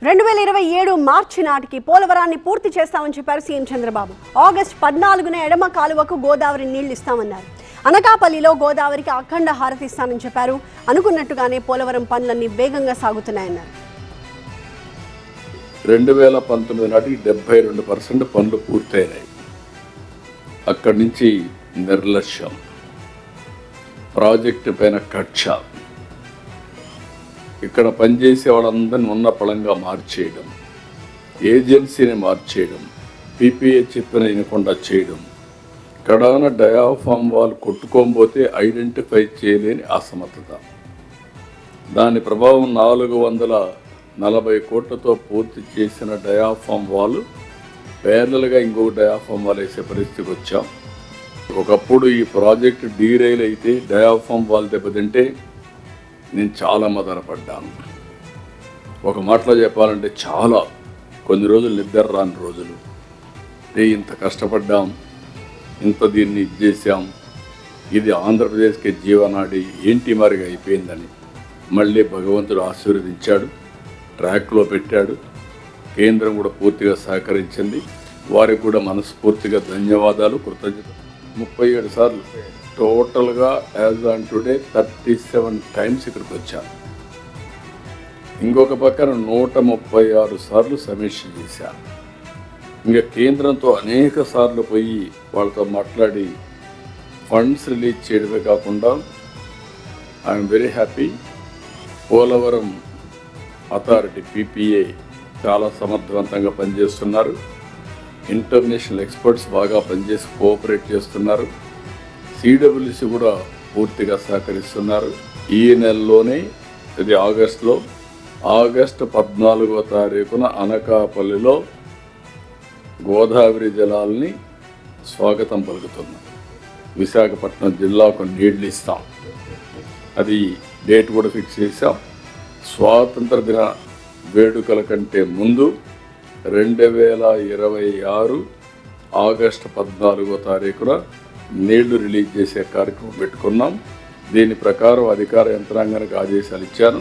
2027 మార్చి నాటికి పోలవరాన్ని పూర్తి చేస్తామని చెప్పారు సీఎం చంద్రబాబు. ఆగస్టు 14న ఎడమ కాలువకు గోదావరి నీళ్లు ఇస్తామన్నారు. అనకాపల్లిలో గోదావరికి అఖండ హారతి ఇస్తామని చెప్పారు. అనుకున్నట్టుగానే పోలవరం పనులన్నీ వేగంగా సాగుతున్నాయన్నారు. 2019 నాటికి 72% పనులు పూర్తయినాయి. అక్కడి నుంచి నిర్లక్ష్యం, ప్రాజెక్టు పైన కక్ష, ఇక్కడ పనిచేసే వాళ్ళందరినీ ఉన్న పళంగా మార్చేయడం, ఏజెన్సీని మార్చేయడం, పీపీఏ చెప్పిన వినకుండా చేయడం, కడాన డయాఫామ్ వాల్ కొట్టుకోకపోతే ఐడెంటిఫై చేయలేని అసమర్థత. దాని ప్రభావం 440 కోట్లతో పూర్తి చేసిన డయాఫామ్ వాల్ పేర్లలుగా ఇంకొక డయాఫామ్ వాల్ వేసే పరిస్థితికి వచ్చాం. ఒకప్పుడు ఈ ప్రాజెక్టు డీరైల్ అయితే డయాఫామ్ వాల్ దెబ్బతింటే నేను చాలా మదనపడ్డాను. ఒక మాటలో చెప్పాలంటే కొన్ని రోజులు నిద్ర రాని రోజులు. ఇంత కష్టపడ్డాం, ఇంత దీన్ని చేసాం, ఇది ఆంధ్రప్రదేశ్కి జీవనాడి, ఏంటి మరిగా అయిపోయిందని మళ్ళీ భగవంతుడు ఆశీర్వదించాడు, ట్రాక్లో పెట్టాడు. కేంద్రం కూడా పూర్తిగా సహకరించింది. వారికి కూడా మనస్ఫూర్తిగా ధన్యవాదాలు, కృతజ్ఞతలు. 37 సార్లు టోటల్గా యాజ్ ఆన్ టుడే 37 టైమ్స్ ఇక్కడికి వచ్చాను. ఇంకొక పక్కన 136 సార్లు సమీక్ష చేశాను. ఇంకా కేంద్రంతో అనేక సార్లు పోయి వాళ్ళతో మాట్లాడి ఫండ్స్ రిలీజ్ చేయడమే కాకుండా I'm very happy. Polavaram authority PPA చాలా సమర్థవంతంగా పనిచేస్తున్నారు. ఇంటర్నేషనల్ ఎక్స్పర్ట్స్ బాగా పనిచేసి కోఆపరేట్ చేస్తున్నారు. సిడబ్ల్యూసి కూడా పూర్తిగా సహకరిస్తున్నారు. ఈ నెలలోనే, ఇది ఆగస్టులో, ఆగస్టు 14వ తారీఖున అనకాపల్లిలో గోదావరి జలాల్ని స్వాగతం పలుకుతున్నాం. విశాఖపట్నం జిల్లాకు నీళ్లు ఇస్తాం. అది డేట్ కూడా ఫిక్స్ చేశాం. స్వాతంత్ర దిన వేడుకల కంటే ముందు 2026 ఆగస్టు 14వ తారీఖున నీళ్లు రిలీజ్ చేసే కార్యక్రమం పెట్టుకున్నాం. దీని ప్రకారం అధికార యంత్రాంగానికి ఆదేశాలు ఇచ్చాను.